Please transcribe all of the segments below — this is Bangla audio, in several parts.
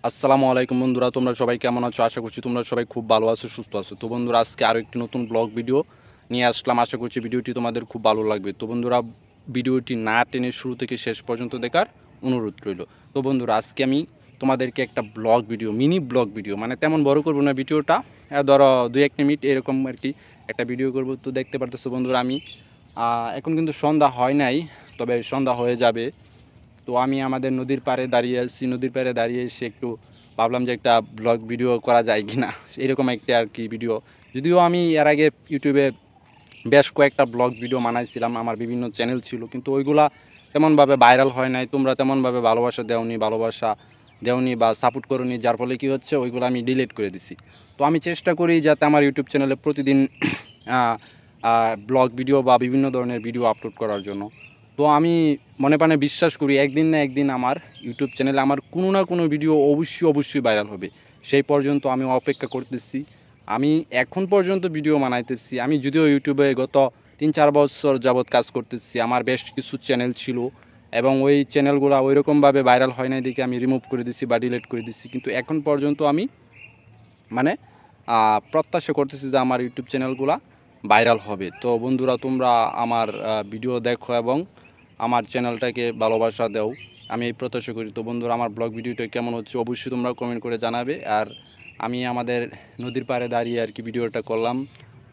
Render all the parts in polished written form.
আসসালামু আলাইকুম বন্ধুরা, তোমরা সবাই কেমন আছো? আশা করছি তোমরা সবাই খুব ভালো আছো, সুস্থ আছো। তো বন্ধুরা, আজকে আরও একটি নতুন ব্লগ ভিডিও নিয়ে আসলাম। আশা করছি ভিডিওটি তোমাদের খুব ভালো লাগবে। তো বন্ধুরা, ভিডিওটি না টেনে শুরু থেকে শেষ পর্যন্ত দেখার অনুরোধ রইল। তো বন্ধুরা, আজকে আমি তোমাদেরকে একটা blog video, mini blog video, মানে তেমন বড় করবো না ভিডিওটা, ধরো 2-1 মিনিট এরকম আর কি একটা ভিডিও করব। তো দেখতে পারতেছো বন্ধুরা, আমি এখন কিন্তু সন্ধ্যা হয় নাই, তবে সন্ধ্যা হয়ে যাবে। তো আমি আমাদের নদীর পাড়ে দাঁড়িয়ে আছি, নদীর পাড়ে দাঁড়িয়ে এসে একটু ভাবলাম যে একটা ব্লগ ভিডিও করা যায় কি না, এরকম একটা আর কি ভিডিও। যদিও আমি এর আগে ইউটিউবে বেশ কয়েকটা ব্লগ ভিডিও বানাইছিলাম, আমার বিভিন্ন চ্যানেল ছিল, কিন্তু ওইগুলা তেমনভাবে ভাইরাল হয় নাই, তোমরা তেমনভাবে ভালোবাসা দেওনি বা সাপোর্ট করোনি, যার ফলে কী হচ্ছে, ওইগুলো আমি ডিলিট করে দিছি। তো আমি চেষ্টা করি যাতে আমার ইউটিউব চ্যানেলে প্রতিদিন ব্লগ ভিডিও বা বিভিন্ন ধরনের ভিডিও আপলোড করার জন্য। তো আমি মনে প্রাণে বিশ্বাস করি একদিন না একদিন আমার ইউটিউব চ্যানেলে আমার কোনো না কোনো ভিডিও অবশ্যই ভাইরাল হবে। সেই পর্যন্ত আমি অপেক্ষা করতেছি। আমি এখন পর্যন্ত ভিডিও বানাইতেছি। আমি যদিও ইউটিউবে গত 3-4 বছর যাবৎ কাজ করতেছি, আমার বেশ কিছু চ্যানেল ছিল এবং ওই চ্যানেলগুলো ওইরকমভাবে ভাইরাল হয় নাই দেখে আমি রিমুভ করে দিছি বা ডিলিট করে দিছি। কিন্তু এখন পর্যন্ত আমি মানে প্রত্যাশা করতেছি যে আমার ইউটিউব চ্যানেলগুলো ভাইরাল হবে। তো বন্ধুরা, তোমরা আমার ভিডিও দেখো এবং আমার চ্যানেলটাকে ভালোবাসা দাও, আমি এই প্রত্যাশা করি। তো বন্ধুরা, আমার ব্লগ ভিডিওটা কেমন হচ্ছে অবশ্যই তোমরা কমেন্ট করে জানাবে। আর আমি আমাদের নদীর পাড়ে দাঁড়িয়ে আর কি ভিডিওটা করলাম।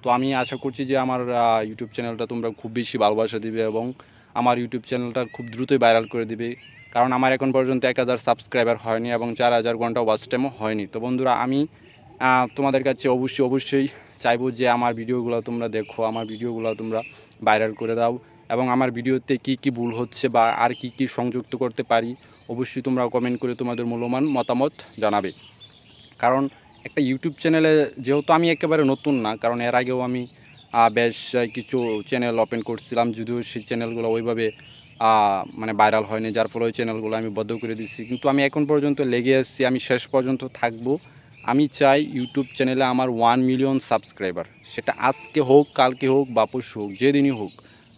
তো আমি আশা করছি যে আমার ইউটিউব চ্যানেলটা তোমরা খুব বেশি ভালোবাসা দিবে এবং আমার ইউটিউব চ্যানেলটা খুব দ্রুতই ভাইরাল করে দিবে। কারণ আমার এখন পর্যন্ত 1000 সাবস্ক্রাইবার হয়নি এবং 4000 ঘন্টা ওয়াচ টাইমও হয়নি। তো বন্ধুরা, আমি তোমাদের কাছে অবশ্যই চাইবো যে আমার ভিডিওগুলো তোমরা দেখো, আমার ভিডিওগুলো তোমরা ভাইরাল করে দাও এবং আমার ভিডিওতে কি কি ভুল হচ্ছে বা আর কি কি সংযুক্ত করতে পারি অবশ্যই তোমরা কমেন্ট করে তোমাদের মূল্যবান মতামত জানাবে। কারণ একটা ইউটিউব চ্যানেলে যেহেতু আমি একেবারে নতুন না, কারণ এর আগেও আমি বেশ কিছু চ্যানেল ওপেন করছিলাম, যদিও সেই চ্যানেলগুলো ওইভাবে মানে ভাইরাল হয়নি, যার ফলে ওই চ্যানেলগুলো আমি বন্ধ করে দিচ্ছি। কিন্তু আমি এখন পর্যন্ত লেগে আসছি, আমি শেষ পর্যন্ত থাকবো। আমি চাই ইউটিউব চ্যানেলে আমার 1 মিলিয়ন সাবস্ক্রাইবার, সেটা আজকে হোক, কালকে হোক বা পরশু হোক, যেদিনই হোক,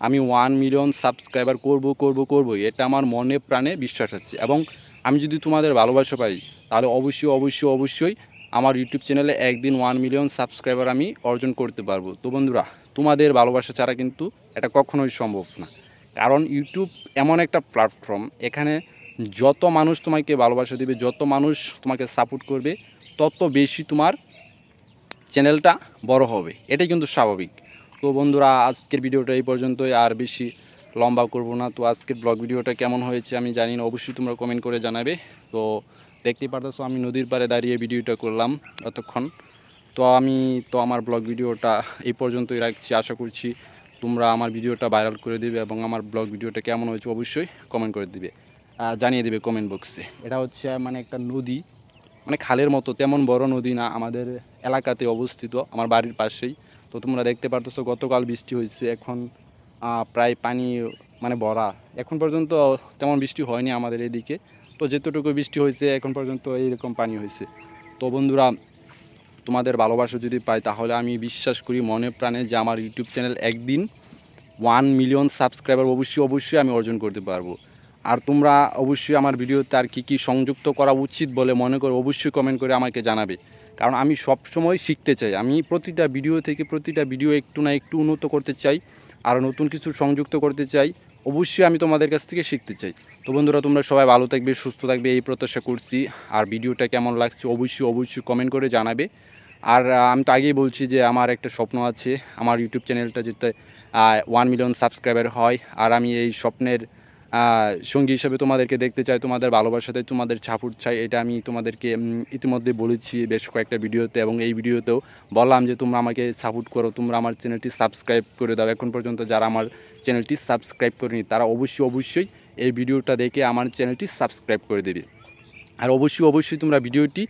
আমি 1 মিলিয়ন সাবস্ক্রাইবার করবো, এটা আমার মনে প্রাণে বিশ্বাস আছে। এবং আমি যদি তোমাদের ভালোবাসা পাই, তাহলে অবশ্যই আমার ইউটিউব চ্যানেলে একদিন 1 মিলিয়ন সাবস্ক্রাইবার আমি অর্জন করতে পারবো। তো বন্ধুরা, তোমাদের ভালোবাসা ছাড়া কিন্তু এটা কখনোই সম্ভব না। কারণ ইউটিউব এমন একটা প্ল্যাটফর্ম, এখানে যত মানুষ তোমাকে ভালোবাসা দেবে, যত মানুষ তোমাকে সাপোর্ট করবে, তত বেশি তোমার চ্যানেলটা বড় হবে, এটাই কিন্তু স্বাভাবিক। তো বন্ধুরা, আজকের ভিডিওটা এই পর্যন্তই, আর বেশি লম্বা করব না। তো আজকের ব্লগ ভিডিওটা কেমন হয়েছে আমি জানি না, অবশ্যই তোমরা কমেন্ট করে জানাবে। তো দেখতেই পারতেছো আমি নদীর পাড়ে দাঁড়িয়ে ভিডিওটা করলাম এতক্ষণ। তো আমি আমার ব্লগ ভিডিওটা এই পর্যন্তই রাখছি। আশা করছি তোমরা আমার ভিডিওটা ভাইরাল করে দিবে এবং আমার ব্লগ ভিডিওটা কেমন হয়েছে অবশ্যই কমেন্ট করে দিবে, জানিয়ে দিবে কমেন্ট বক্সে। এটা হচ্ছে মানে একটা নদী, মানে খালের মতো, তেমন বড় নদী না, আমাদের এলাকাতে অবস্থিত, আমার বাড়ির পাশেই। তো তোমরা দেখতে পারতেছো গতকাল বৃষ্টি হয়েছে, এখন প্রায় পানি মানে ভরা। এখন পর্যন্ত তেমন বৃষ্টি হয়নি আমাদের এদিকে, তো যেতটুকু বৃষ্টি হয়েছে এখন পর্যন্ত এইরকম পানি হয়েছে। তো বন্ধুরা, তোমাদের ভালোবাসা যদি পাই, তাহলে আমি বিশ্বাস করি মনে প্রাণে যে আমার ইউটিউব চ্যানেল একদিন 1 মিলিয়ন সাবস্ক্রাইবার অবশ্যই আমি অর্জন করতে পারবো। আর তোমরা অবশ্যই আমার ভিডিওতে আর কী কী সংযুক্ত করা উচিত বলে মনে করো অবশ্যই কমেন্ট করে আমাকে জানাবে। কারণ আমি সবসময় শিখতে চাই, আমি প্রতিটা ভিডিও একটু না একটু উন্নত করতে চাই, আর নতুন কিছু সংযুক্ত করতে চাই। অবশ্যই আমি তোমাদের কাছ থেকে শিখতে চাই। তো বন্ধুরা, তোমরা সবাই ভালো থাকবে, সুস্থ থাকবে, এই প্রত্যাশা করছি। আর ভিডিওটা কেমন লাগছে অবশ্যই কমেন্ট করে জানাবে। আর আমি তো আগেই বলছি যে আমার একটা স্বপ্ন আছে, আমার ইউটিউব চ্যানেলটা যাতে 1 মিলিয়ন সাবস্ক্রাইবার হয়। আর আমি এই স্বপ্নের সঙ্গী হিসেবে তোমাদেরকে দেখতে চাই, তোমাদের ভালোবাসাতে তোমাদের সাপোর্ট চাই। এটা আমি তোমাদেরকে ইতিমধ্যে বলেছি বেশ কয়েকটা ভিডিওতে, এবং এই ভিডিওতেও বললাম যে তোমরা আমাকে সাপোর্ট করো, তোমরা আমার চ্যানেলটি সাবস্ক্রাইব করে দাও। এখন পর্যন্ত যারা আমার চ্যানেলটি সাবস্ক্রাইব করেনি, তারা অবশ্যই এই ভিডিওটা দেখে আমার চ্যানেলটি সাবস্ক্রাইব করে দেবে। আর অবশ্যই তোমরা ভিডিওটি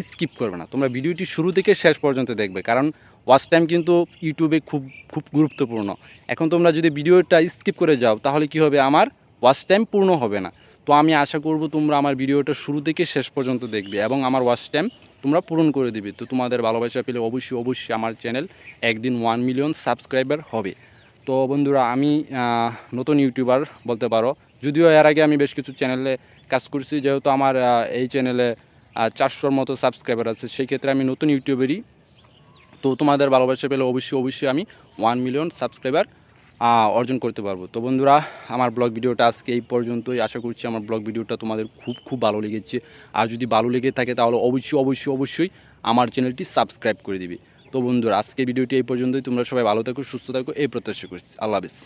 স্কিপ করবে না, তোমরা ভিডিওটি শুরু থেকে শেষ পর্যন্ত দেখবে, কারণ ওয়াচ টাইম কিন্তু ইউটিউবে খুব গুরুত্বপূর্ণ। এখন তোমরা যদি ভিডিওটা স্কিপ করে যাও, তাহলে কি হবে, আমার ওয়াচ টাইম পূর্ণ হবে না। তো আমি আশা করব তোমরা আমার ভিডিওটা শুরু থেকে শেষ পর্যন্ত দেখবে এবং আমার ওয়াচ টাইম তোমরা পূরণ করে দিবে। তো তোমাদের ভালোবাসা পেলে অবশ্যই আমার চ্যানেল একদিন 1 মিলিয়ন সাবস্ক্রাইবার হবে। তো বন্ধুরা, আমি নতুন ইউটিউবার বলতে পারো, যদিও এর আগে আমি বেশ কিছু চ্যানেলে কাজ করছি, যেহেতু আমার এই চ্যানেলে 400-র মতো সাবস্ক্রাইবার আছে, সেই ক্ষেত্রে আমি নতুন ইউটিউবেরই। তো তোমাদের ভালোবাসা পেলে অবশ্যই আমি 1 মিলিয়ন সাবস্ক্রাইবার অর্জন করতে পারবো। তো বন্ধুরা, আমার ব্লগ ভিডিওটা আজকে এই পর্যন্তই। আশা করছি আমার ব্লগ ভিডিওটা তোমাদের খুব ভালো লেগেছে। আর যদি ভালো লেগে থাকে তাহলে অবশ্যই আমার চ্যানেলটি সাবস্ক্রাইব করে দিবে। তো বন্ধুরা, আজকে ভিডিওটি এই পর্যন্তই। তোমরা সবাই ভালো থাকো, সুস্থ থাকো, এই প্রত্যাশা করছি। আল্লাহ হাফেজ।